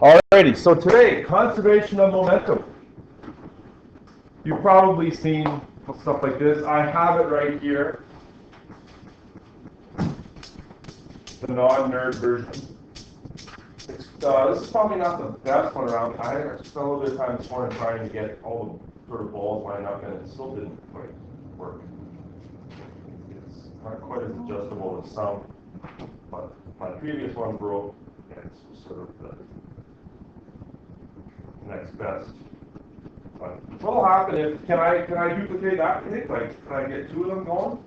Alrighty, so today, conservation of momentum. You've probably seen stuff like this. I have it right here. The non-nerd version. This is probably not the best one around. I spent a little bit of time this morning trying to get all the sort of balls lined up, and it still didn't quite work. It's not quite as adjustable as some, but my previous one broke, and it's sort of the next best. But what will happen if, can I duplicate that thing? Like, can I get two of them going?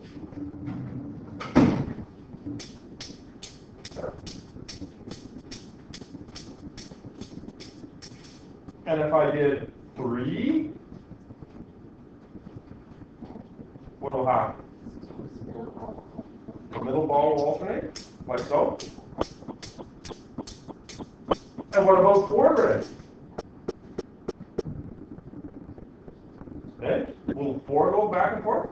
And if I did 3, what will happen? The middle ball will alternate, like so. And what about 4 red? Okay, will 4 go back and forth?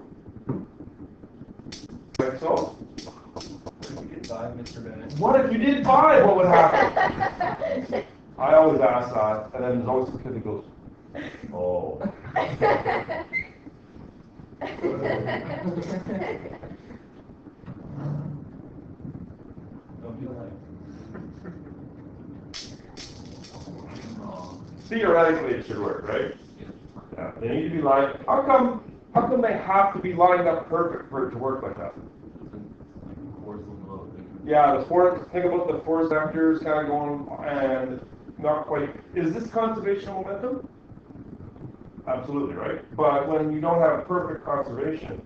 Like so. What if you did 5, Mr. Bennett? What if you did 5? What would happen? I always ask that, and then there's always the kid that goes, oh. Don't be like. Theoretically, it should work, right? Yeah. They need to be lined. How come they have to be lined up perfect for it to work like that? Yeah, think about the 4 sectors kind of going and not quite. Is this conservation of momentum? Absolutely, right? But when you don't have perfect conservation,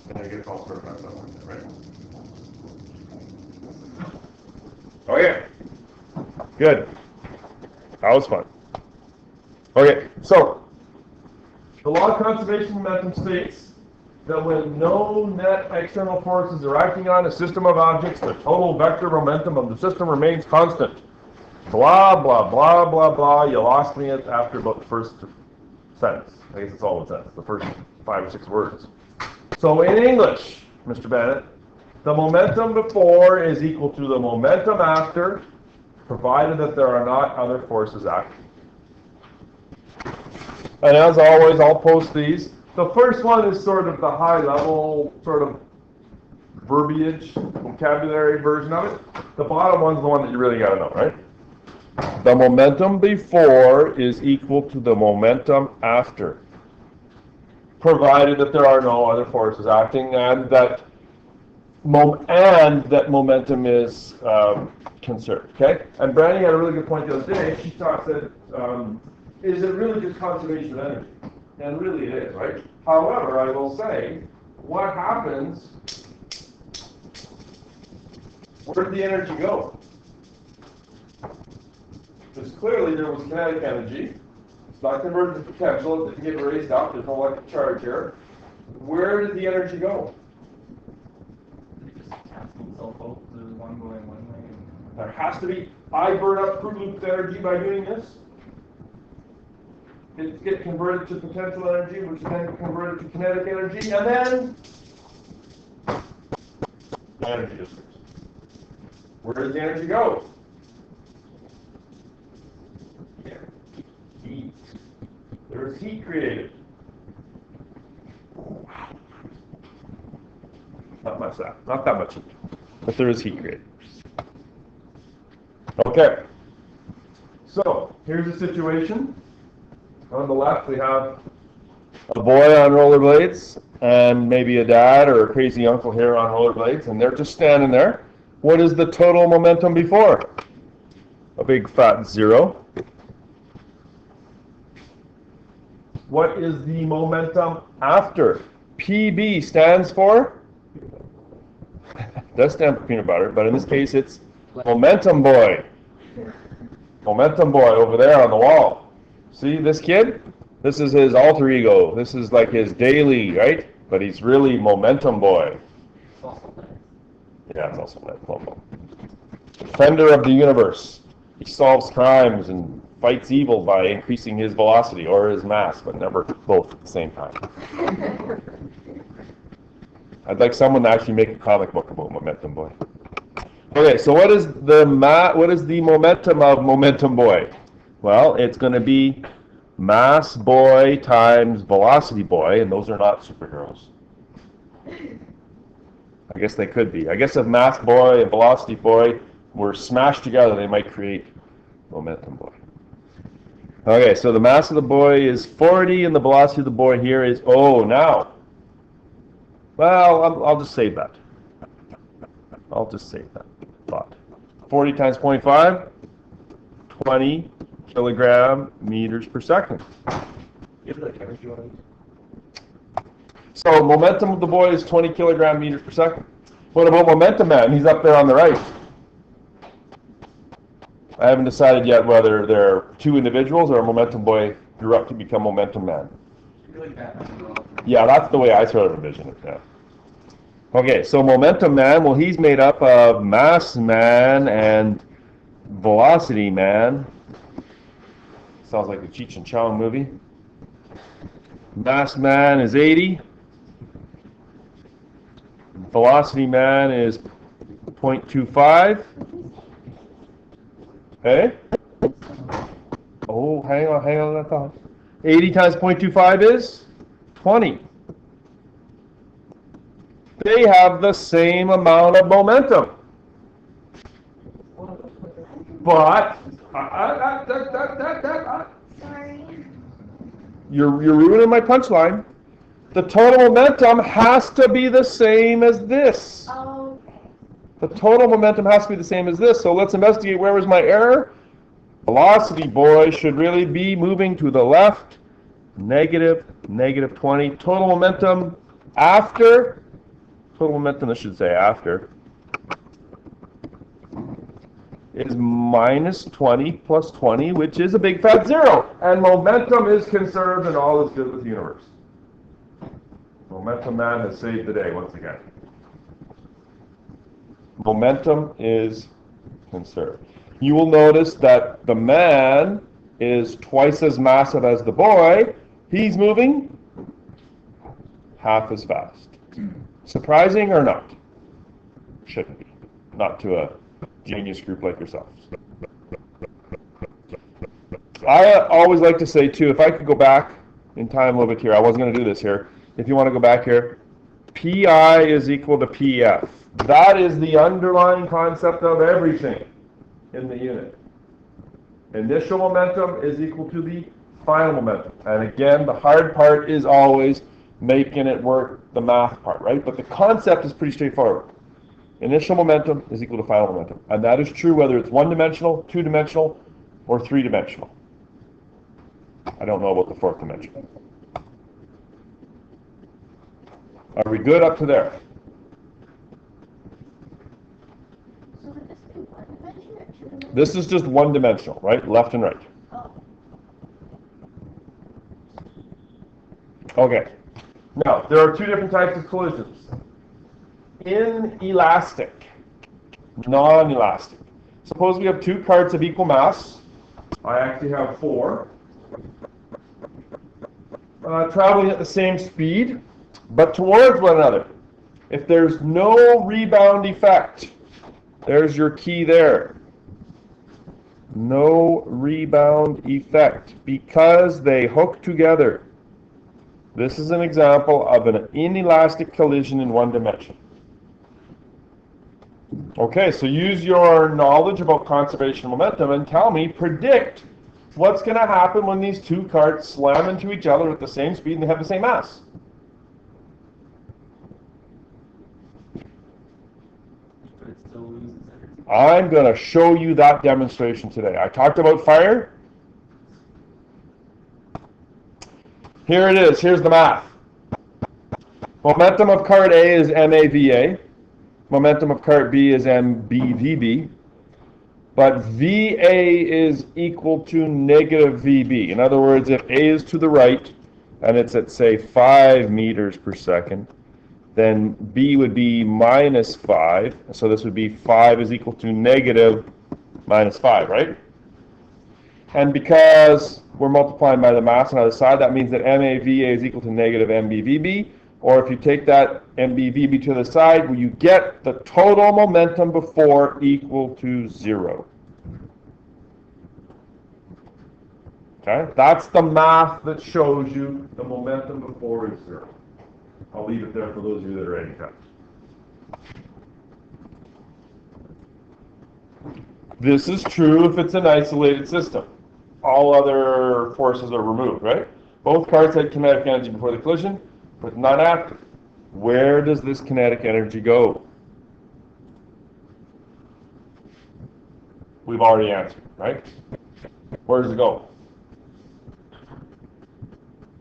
then it gets all sort of messed up, right? Okay, good. That was fun. Okay, so the law of conservation of momentum states that when no net external forces are acting on a system of objects, the total vector momentum of the system remains constant. Blah, blah, blah, blah, blah. You lost me after about the first sentence. I guess that's all it says, the first 5 or 6 words. So in English, Mr. Bennett, the momentum before is equal to the momentum after, provided that there are not other forces acting. And as always, I'll post these. The first one is sort of the high-level sort of verbiage, vocabulary version of it. The bottom one's the one that you really got to know, right? The momentum before is equal to the momentum after, provided that there are no other forces acting, and that momentum is conserved. Okay? And Brandy had a really good point the other day. She talked that is it really just conservation of energy? And really it is, right? However, I will say, what happens, where did the energy go? Because clearly there was kinetic energy. It's not converted to potential. It didn't get raised up. There's no electric charge here. Where did the energy go? Did it just cancel itself out? There's one going one way. There has to be. I burn up crude loop energy by doing this. It gets converted to potential energy, which is then converted to kinetic energy, and then the energy distribution. Where does the energy go? Heat. There's heat created. Not that much heat, but there is heat created. Okay. So here's the situation. On the left, we have a boy on rollerblades and maybe a dad or a crazy uncle here on rollerblades, and they're just standing there. What is the total momentum before? A big fat 0. What is the momentum after? PB stands for? It does stand for peanut butter, but in this case it's momentum boy. Momentum boy over there on the wall. See this kid? This is his alter ego. This is like his daily, right? But he's really momentum boy. Yeah, it's also that. Defender of the universe. He solves crimes and fights evil by increasing his velocity or his mass, but never both at the same time. I'd like someone to actually make a comic book about Momentum Boy. Okay, so what is the momentum of Momentum Boy? Well, it's going to be Mass Boy times Velocity Boy, and those are not superheroes. I guess they could be. I guess if Mass Boy and Velocity Boy were smashed together, they might create Momentum Boy. Okay, so the mass of the boy is 40, and the velocity of the boy here is, now. Well, I'll just save that. I'll just save that thought. 40 times 0.5, 20 kilogram meters per second. Give it a chemistry one. So momentum of the boy is 20 kilogram meters per second. What about momentum man? He's up there on the right. I haven't decided yet whether they're two individuals or a momentum boy grew up to become momentum man. Yeah, that's the way I sort of envision it, yeah. Okay, so momentum man, well, he's made up of mass man and velocity man. Sounds like the Cheech and Chong movie. Mass man is 80. Velocity man is 0.25. Hey? Oh, hang on that thought. 80 times 0.25 is 20. They have the same amount of momentum. But, Sorry. you're ruining my punchline. The total momentum has to be the same as this. Oh. The total momentum has to be the same as this. So let's investigate where was my error. Velocity boy should really be moving to the left. Negative 20. Total momentum after. Total momentum, I should say after, is minus 20 plus 20, which is a big fat 0. And momentum is conserved and all is good with the universe. Momentum man has saved the day once again. Momentum is conserved. You will notice that the man is twice as massive as the boy. He's moving half as fast. Surprising or not? Shouldn't be. Not to a genius group like yourselves. I always like to say, too, if I could go back in time a little bit here, I wasn't going to do this here. If you want to go back here, PI is equal to PF. That is the underlying concept of everything in the unit. Initial momentum is equal to the final momentum. And again, the hard part is always making it work, the math part, right? But the concept is pretty straightforward. Initial momentum is equal to final momentum. And that is true whether it's one-dimensional, two-dimensional, or three-dimensional. I don't know about the fourth dimension. Are we good up to there? So would this be one dimension or two dimension? This is just one-dimensional, right? Left and right. Oh. Okay. Now, there are two different types of collisions. Inelastic, non-elastic. Suppose we have two carts of equal mass. I actually have 4. Traveling at the same speed, but towards one another. If there's no rebound effect, there's your key there. No rebound effect, because they hook together. This is an example of an inelastic collision in one dimension. Okay, so use your knowledge about conservation of momentum and tell me, predict what's going to happen when these two carts slam into each other at the same speed and they have the same mass. But it still loses energy. I'm going to show you that demonstration today. I talked about fire. Here it is. Here's the math. Momentum of cart A is MAVA. Momentum of cart B is MBVB. But VA is equal to negative VB. In other words, if A is to the right, and it's at, say, 5 meters per second, then B would be minus 5. So this would be 5 is equal to negative minus 5, right? And because we're multiplying by the mass on either side, that means that MAVA is equal to negative MBVB. or if you take that MBVB to the side, will you get the total momentum before equal to 0? Okay, that's the math that shows you the momentum before is 0. I'll leave it there for those of you that are ready to. This is true if it's an isolated system. All other forces are removed, right? Both cars had kinetic energy before the collision, but not after. Where does this kinetic energy go? We've already answered, right? Where does it go?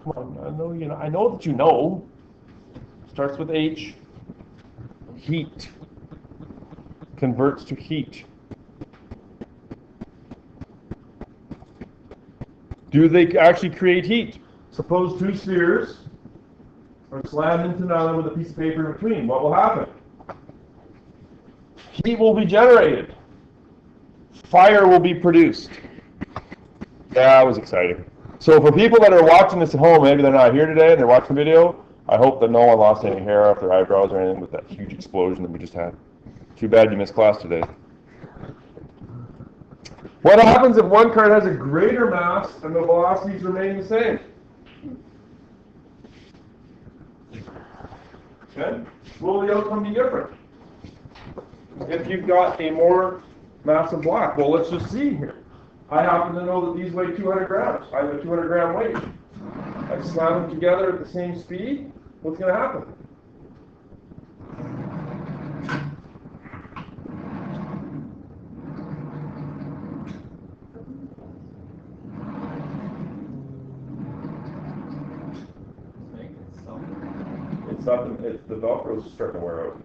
Come on, I know you know. I know that you know. Starts with H. Heat. Converts to heat. Do they actually create heat? Suppose two spheres are slammed into another with a piece of paper in between. What will happen? Heat will be generated. Fire will be produced. Yeah, that was exciting. So for people that are watching this at home, maybe they're not here today and they're watching the video, I hope that no one lost any hair off their eyebrows or anything with that huge explosion that we just had. Too bad you missed class today. What happens if one card has a greater mass and the velocities remain the same? Okay. Will the outcome be different if you've got a more massive block? Well, let's just see here. I happen to know that these weigh 200 grams. I have a 200 gram weight. I slam them together at the same speed. What's going to happen? It's not. It's the Velcro's starting to wear out.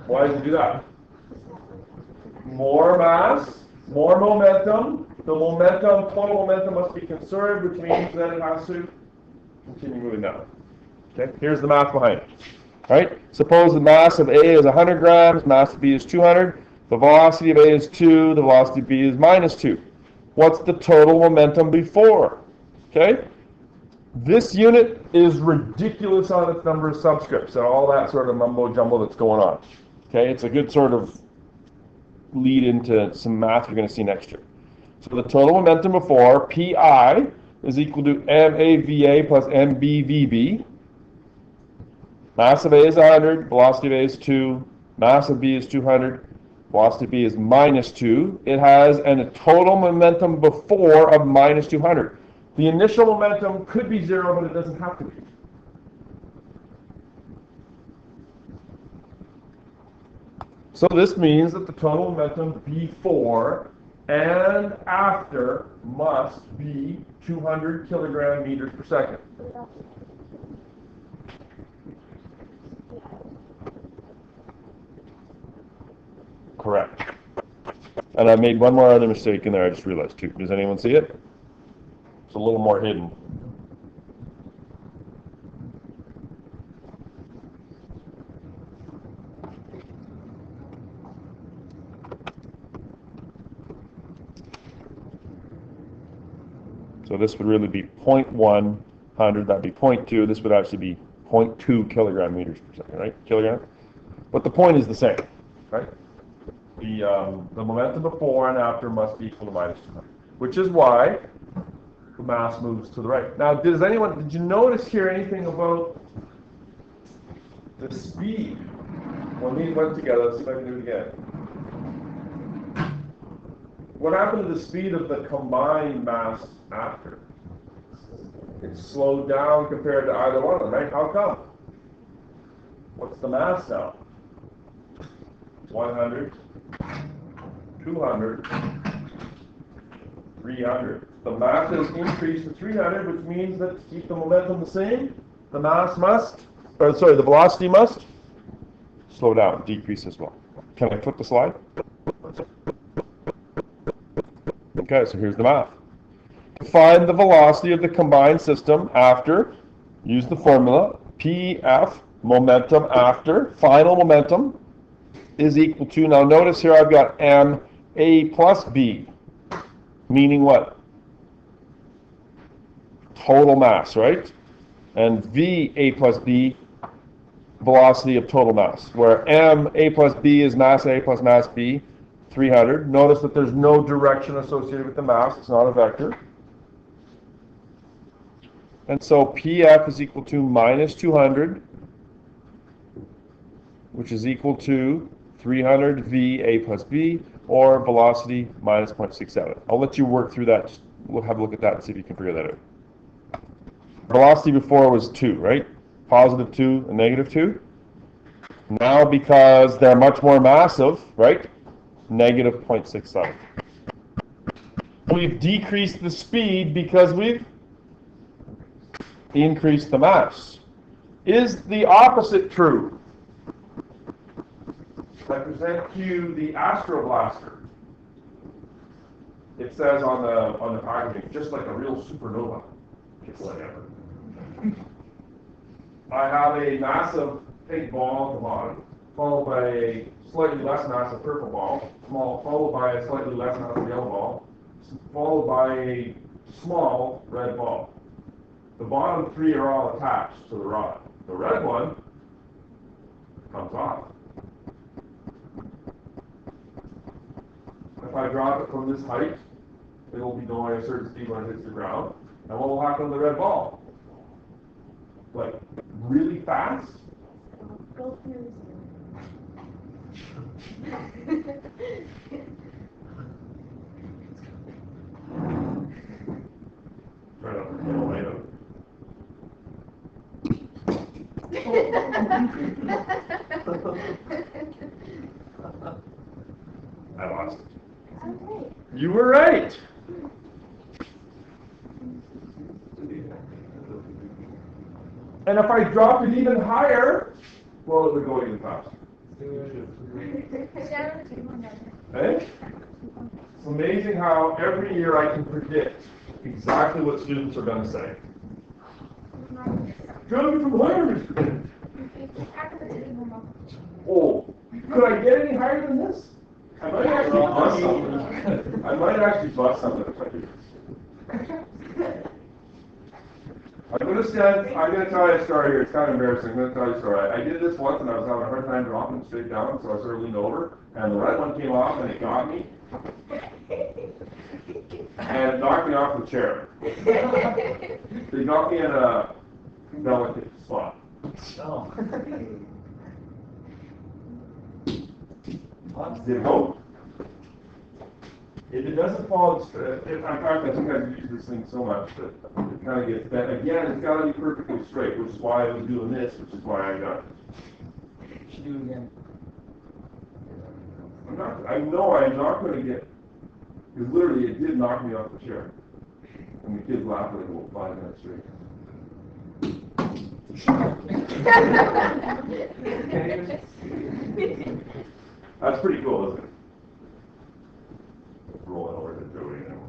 Why does it do that? More mass, more momentum. The momentum, total momentum must be conserved, which means that it has to continue moving down. Okay, here's the math behind it. Right? Suppose the mass of A is 100 grams, mass of B is 200, the velocity of A is 2, the velocity of B is minus 2. What's the total momentum before? Okay? This unit is ridiculous on its number of subscripts and all that sort of mumbo jumbo that's going on. Okay, it's a good sort of lead into some math you're going to see next year. So the total momentum before, Pi, is equal to MAVA plus MBVB. Mass of A is 100, velocity of A is 2, mass of B is 200, velocity of B is minus 2. It has a total momentum before of minus 200. The initial momentum could be 0, but it doesn't have to be. So this means that the total momentum before and after must be 200 kilogram meters per second. Correct. And I made one more other mistake in there, I just realized too. Does anyone see it? It's a little more hidden. So this would really be 0.100, that'd be 0.2, this would actually be 0.2 kilogram meters per second, right? Kilogram? But the point is the same, right? The momentum before and after must be equal to minus 200, which is why the mass moves to the right. Now, did you notice here anything about the speed when these went together? Let's see if I can do it again. What happened to the speed of the combined mass after? It's slowed down compared to either one of them, right? How come? What's the mass now? 100, 200, 300. The mass has increased to 300, which means that to keep the momentum the same, the the velocity must slow down, decrease as well. Can I flip the slide? Okay, so here's the math. To find the velocity of the combined system after, use the formula, PF, momentum after, final momentum, is equal to, now notice here I've got MA plus B, meaning what? total mass, right? And V, A plus B, velocity of total mass, where M, A plus B is mass A plus mass B, 300. Notice that there's no direction associated with the mass. It's not a vector. And so PF is equal to minus 200, which is equal to 300 V A plus B, or velocity minus 0.67. I'll let you work through that. We'll have a look at that and see if you can figure that out. Velocity before was 2, right? Positive 2 and negative 2. Now, because they're much more massive, right? Negative 0.67. We've decreased the speed because we've increased the mass. Is the opposite true? I present to you the Astroblaster. It says on the packaging, just like a real supernova. It's whatever. I have a massive pink ball at the bottom, followed by a slightly less massive purple ball, followed by a slightly less massive yellow ball, followed by a small red ball. The bottom three are all attached to the rod. The red one comes off. If I drop it from this height, it will be going at a certain speed when it hits the ground. And what will happen to the red ball? Like, really fast? Go through. Try to get away with I lost it. Okay. You were right. And if I drop it even higher, well, it would go even faster. Hey? It's amazing how every year I can predict exactly what students are going to say. Good from Larry. Oh, could I get any higher than this? I might actually bust something. I might actually bust something if I do this. I'm going to tell you a story here. It's kind of embarrassing. I'm going to tell you a story. I did this once and I was having a hard time dropping straight down, so I sort of leaned over, and the red one came off and it got me. And it knocked me off the chair. They got me in a delicate spot. Oh. Did it go? If it doesn't fall, in fact, I think I've used this thing so much that it kind of gets bent. Again, it's got to be perfectly straight, which is why I was doing this, which is why I got it. You should do it again. I know I'm not going to get, because literally it did knock me off the chair. And the kids laughed like, well, 5 minutes straight. That's pretty cool, isn't it? Rolling over to Joey now.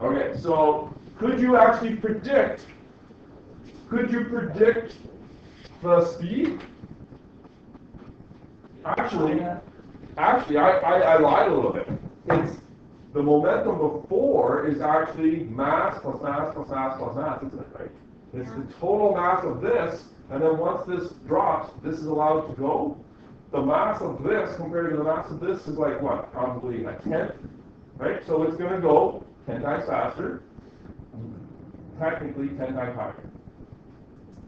Okay, so could you actually predict? Could you predict the speed? Actually, I lied a little bit. It's the momentum before is actually mass plus mass plus mass plus mass, isn't it, right? It's the total mass of this, and then once this drops, this is allowed to go. The mass of this compared to the mass of this is like what? Probably a tenth, right? So it's going to go 10 times faster, technically 10 times higher.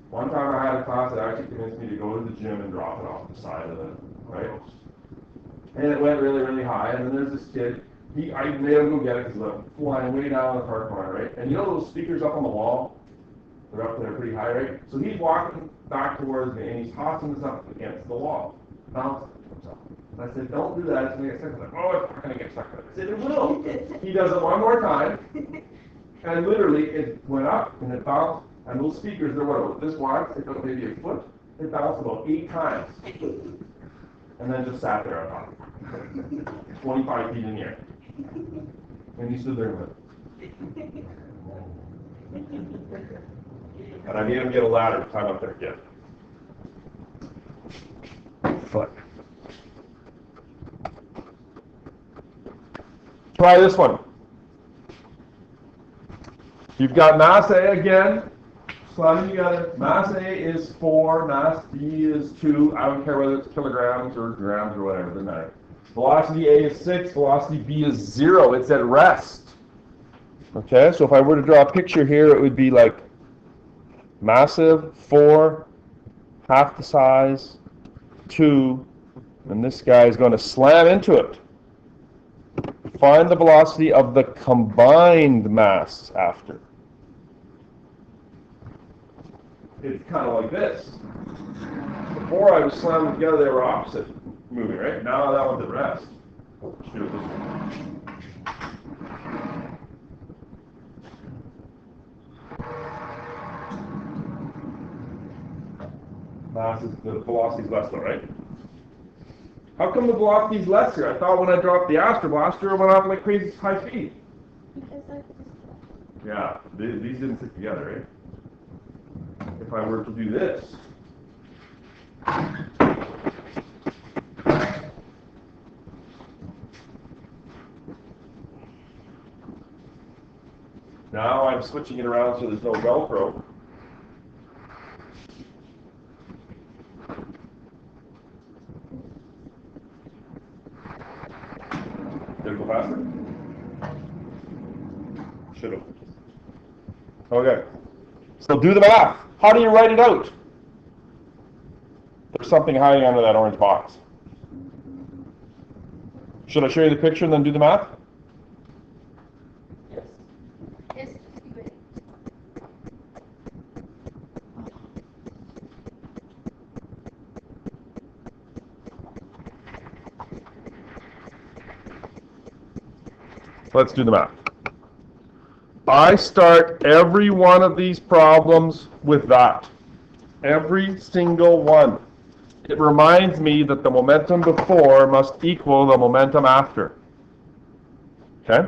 One time I had a class that actually convinced me to go to the gym and drop it off the side of the, right? And it went really, really high, and then there's this kid, I made him go get it because I'm flying way down the park line, right? And you know those speakers up on the wall? They're up there pretty high, right? So he's walking back towards me, and he's tossing this up against the wall. Bouncing himself. And I said, don't do that, it's going to get stuck. He's like, oh, it's not going to get stuck. I said, it will. He does it one more time, and literally it went up, and it bounced, and those speakers, they're what, about this wide? They go maybe a foot. It bounced about 8 times. And then just sat there on top. 25 feet in the air. And he stood there and went. And I made him get a ladder to climb up there again. Foot. Try this one. You've got mass A again, slamming together. Mass A is 4, mass B is 2. I don't care whether it's kilograms or grams or whatever, doesn't matter. Velocity A is 6, velocity B is 0. It's at rest. Okay, so if I were to draw a picture here, it would be like massive, 4, half the size, 2, and this guy is going to slam into it. Find the velocity of the combined mass after. It's kind of like this. Before I was slamming together, they were opposite moving, right? Now that one's at rest. Let's do it this way. Mass is, the velocity is less though, right? How come the velocity is less here? I thought when I dropped the Astro Blaster, it went off like crazy high speed. Because I just. Yeah, these didn't stick together, right? If I were to do this. Now I'm switching it around so there's no Velcro. Did it go faster? Should have. Okay. So do the math. How do you write it out? There's something hiding under that orange box. Should I show you the picture and then do the math? Yes. Yes, do it. Let's do the math. I start every one of these problems with that. Every single one. It reminds me that the momentum before must equal the momentum after. Okay?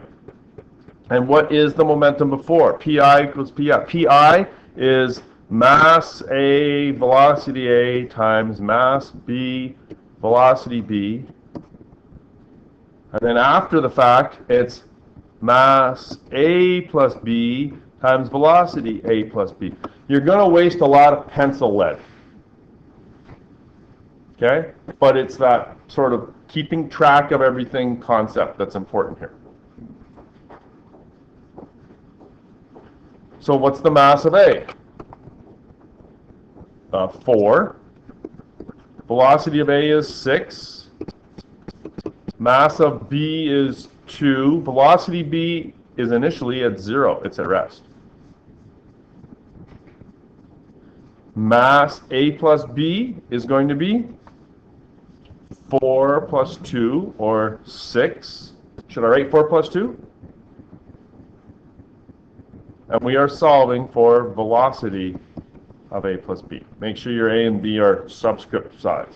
And what is the momentum before? Pi equals Pi. Pi is mass A, velocity A times mass B, velocity B. And then after the fact, it's mass A plus B times velocity A plus B. You're going to waste a lot of pencil lead. Okay? But it's that sort of keeping track of everything concept that's important here. So what's the mass of A? 4. Velocity of A is 6. Mass of B is 2. Velocity B is initially at 0. It's at rest. Mass A plus B is going to be 4 plus 2, or 6. Should I write 4 plus 2? And we are solving for velocity of A plus B. Make sure your A and B are subscript size.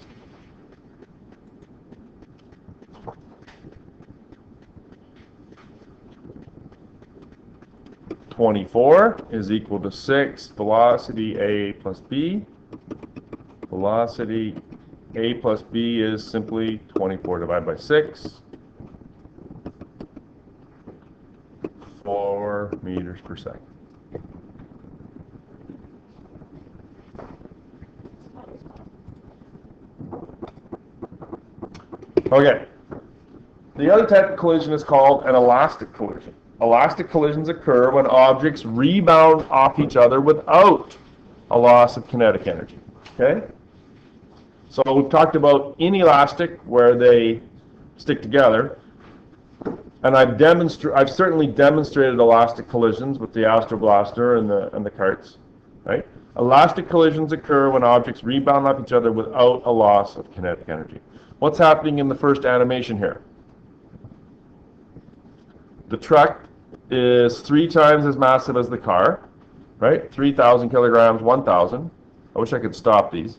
(24) is equal to 6 velocity A plus B. Velocity A plus B is simply 24 divided by 6. 4 meters per second. Okay. The other type of collision is called an elastic collision. Elastic collisions occur when objects rebound off each other without a loss of kinetic energy. Okay? So we've talked about inelastic, where they stick together. And I've certainly demonstrated elastic collisions with the Astro Blaster and the carts. Right? Elastic collisions occur when objects rebound off each other without a loss of kinetic energy. What's happening in the first animation here? The truck is 3 times as massive as the car, right? 3,000 kilograms, 1,000. I wish I could stop these.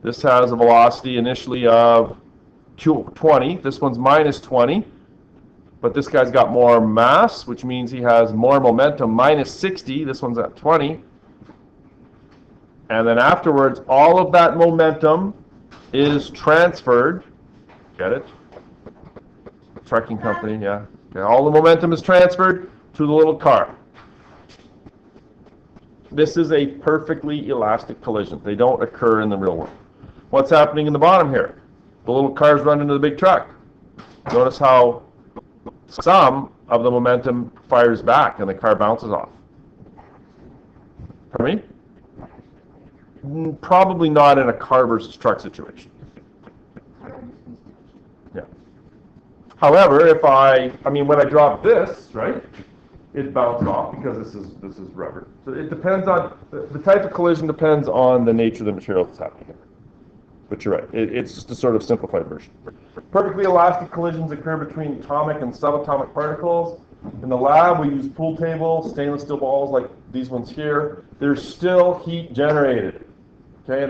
This has a velocity initially of 20. This one's minus 20. But this guy's got more mass, which means he has more momentum, minus 60. This one's at 20. And then afterwards, all of that momentum is transferred, get it, trucking company, yeah. Okay, all the momentum is transferred to the little car. This is a perfectly elastic collision. They don't occur in the real world. What's happening in the bottom here? The little cars run into the big truck. Notice how some of the momentum fires back and the car bounces off. Pardon me? Probably not in a car versus truck situation. Yeah. However, if when I drop this, right, it bounces off because this is rubber. So it depends on, the type of collision depends on the nature of the material that's happening here. But you're right, it's just a sort of simplified version. Perfectly elastic collisions occur between atomic and subatomic particles. In the lab, we use pool tables, stainless steel balls like these ones here. They're still heat generated. Okay,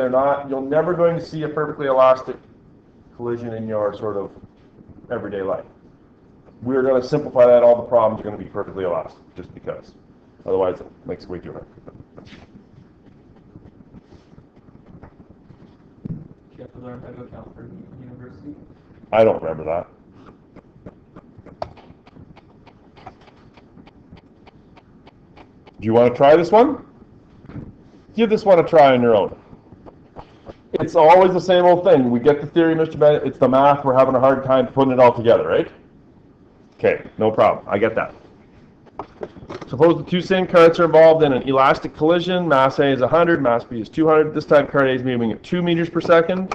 you're never going to see a perfectly elastic collision in your sort of everyday life. We're going to simplify that. All the problems are going to be perfectly elastic, just because. Otherwise, it makes it way too hard. You have to learn how to account for university. I don't remember that. Do you want to try this one? Give this one a try on your own. It's always the same old thing. We get the theory, Mr. Bennett. It's the math. We're having a hard time putting it all together, right? Okay, no problem. I get that. Suppose the two same carts are involved in an elastic collision. Mass A is 100, mass B is 200. This time cart A is moving at 2 meters per second.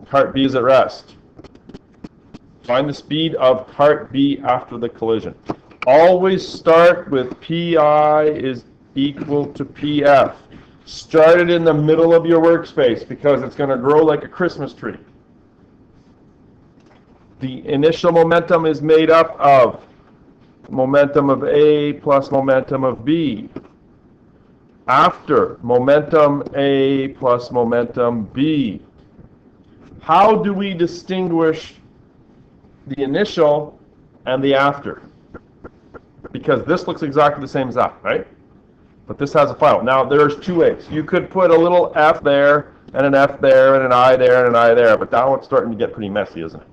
Cart B is at rest. Find the speed of cart B after the collision. Always start with PI is equal to PF. Start it in the middle of your workspace because it's going to grow like a Christmas tree. The initial momentum is made up of momentum of A plus momentum of B. After, momentum A plus momentum B. How do we distinguish the initial and the after? Because this looks exactly the same as that, right? But this has a final. Now, there's two ways. You could put a little F there, and an F there, and an I there, and an I there, but that one's starting to get pretty messy, isn't it?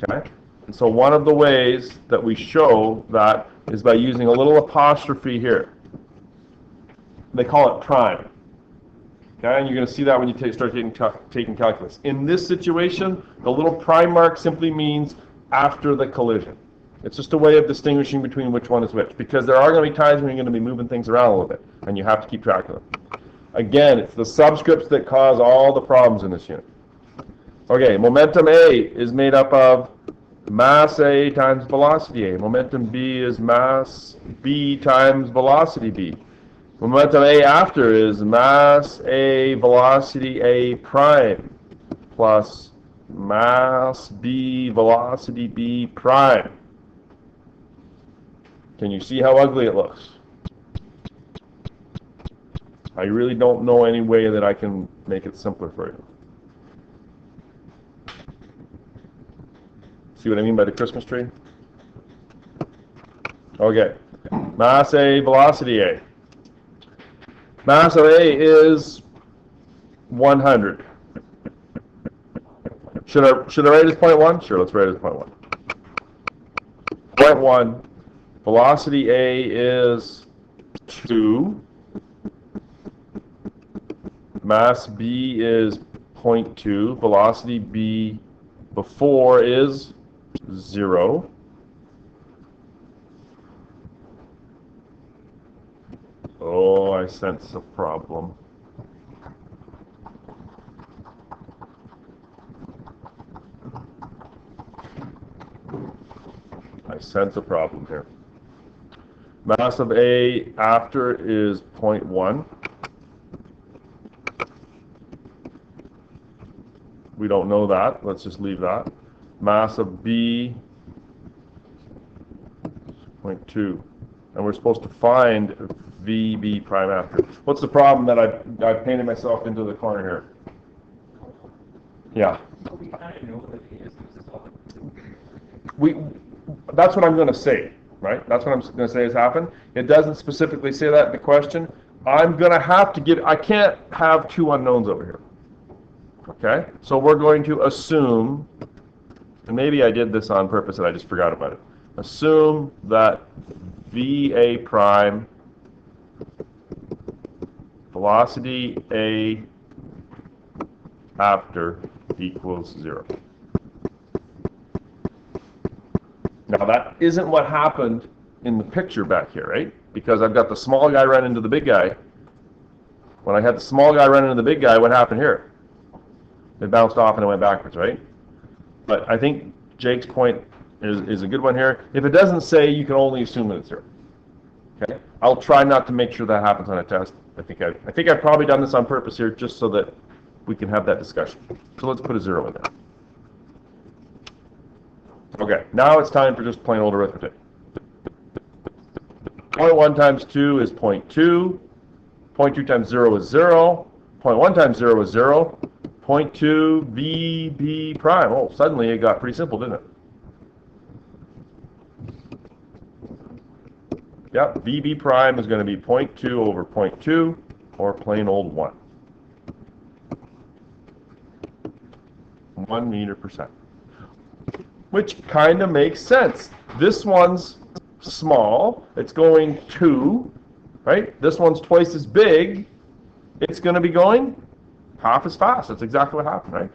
Okay? And so one of the ways that we show that is by using a little apostrophe here. They call it prime. Okay? And you're going to see that when you start taking calculus. In this situation, the little prime mark simply means after the collision. It's just a way of distinguishing between which one is which, because there are going to be times when you're going to be moving things around a little bit, and you have to keep track of them. Again, it's the subscripts that cause all the problems in this unit. Okay, momentum A is made up of mass A times velocity A. Momentum B is mass B times velocity B. Momentum A after is mass A velocity A prime plus mass B velocity B prime. Can you see how ugly it looks? I really don't know any way that I can make it simpler for you. See what I mean by the Christmas tree? Okay. Mass A, velocity A. Mass of A is 100. Should I write it as 0.1? Sure, let's write it as 0.1. 0.1. Velocity A is 2. Mass B is 0.2. Velocity B before is 0. Oh, I sense a problem. I sense a problem here. Mass of A after is 0.1. We don't know that. Let's just leave that. Mass of B, 0.2. And we're supposed to find VB prime after. What's the problem that I've painted myself into the corner here? Yeah. We kind of know what it is. That's what I'm going to say, right? That's what I'm going to say has happened. It doesn't specifically say that in the question. I'm going to have to I can't have two unknowns over here. Okay, so we're going to assume, and maybe I did this on purpose and I just forgot about it. Assume that VA prime, velocity A after equals 0. Now that isn't what happened in the picture back here, right? Because I've got the small guy run into the big guy. When I had the small guy run into the big guy, what happened here? It bounced off and it went backwards, right? But I think Jake's point is a good one here. If it doesn't say, you can only assume that it's 0. Okay? I'll try not to make sure that happens on a test. I think I've probably done this on purpose here just so that we can have that discussion. So let's put a 0 in there. Okay, now it's time for just plain old arithmetic. 0.1 times 2 is 0.2. 0.2 times 0 is 0. 0.1 times 0 is 0. 0.2 VB prime. Oh, suddenly it got pretty simple, didn't it? Yep, VB prime is going to be 0.2 over 0.2, or plain old 1. 1 meter per second. Which kind of makes sense. This one's small. It's going 2, right? This one's twice as big. It's going to be going half as fast. That's exactly what happened, right?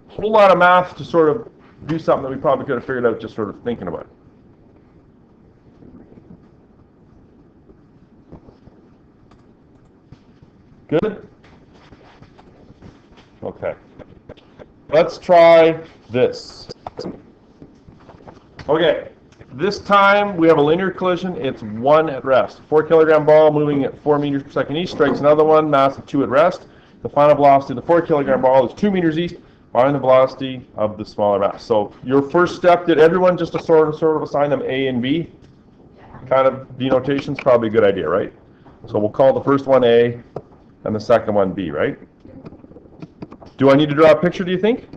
Whole lot of math to sort of do something that we probably could have figured out just sort of thinking about it. Good? Okay. Let's try this. Okay, this time we have a linear collision. It's 1 at rest. 4 kilogram ball moving at 4 meters per second east strikes another one, mass of 2 at rest. The final velocity of the 4 kilogram ball is 2 meters east. Find the velocity of the smaller mass. So your first step, did everyone just sort of assign them A and B? Kind of denotation's probably a good idea, right? So we'll call the first one A and the second one B, right? Do I need to draw a picture, do you think?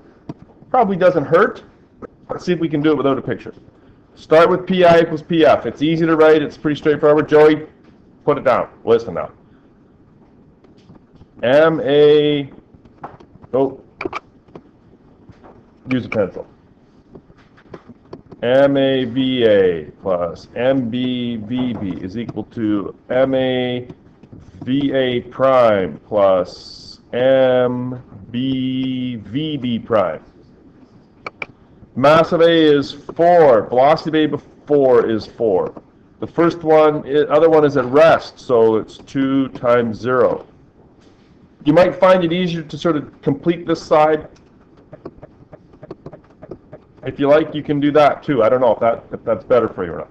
Probably doesn't hurt. Let's see if we can do it without a picture. Start with PI equals PF. It's easy to write. It's pretty straightforward. Joey, put it down. Listen now. Use a pencil. MAVA plus MBVB is equal to MAVA prime plus MBVB prime. Mass of A is 4. Velocity of A before is 4. The first one, other one is at rest, so it's 2 times 0. You might find it easier to sort of complete this side. If you like, you can do that too. I don't know if that's better for you or not.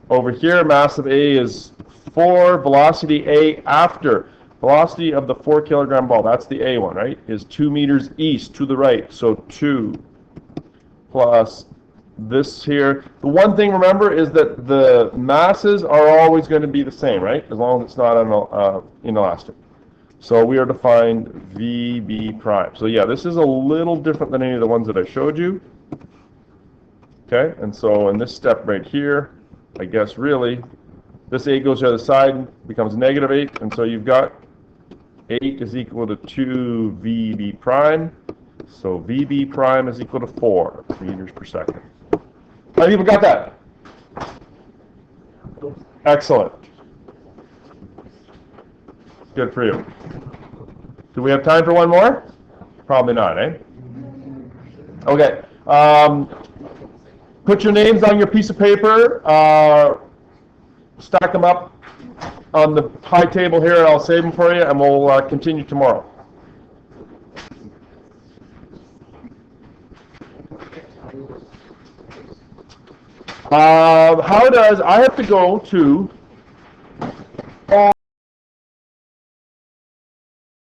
Over here, mass of A is 4. Velocity A after. Velocity of the 4 kilogram ball, that's the A one, right, is 2 meters east to the right. So 2 plus this here. The one thing, remember, is that the masses are always going to be the same, right? As long as it's not inelastic. So we are to find VB prime. So yeah, this is a little different than any of the ones that I showed you. Okay, and so in this step right here, I guess really, this 8 goes to the other side, becomes negative 8, and so you've got 8 is equal to 2 VB prime. So VB prime is equal to 4 meters per second. How many people got that? Excellent. Good for you. Do we have time for one more? Probably not, eh? Okay. Put your names on your piece of paper. Stack them up on the high table here, and I'll save them for you, and we'll continue tomorrow. I have to go to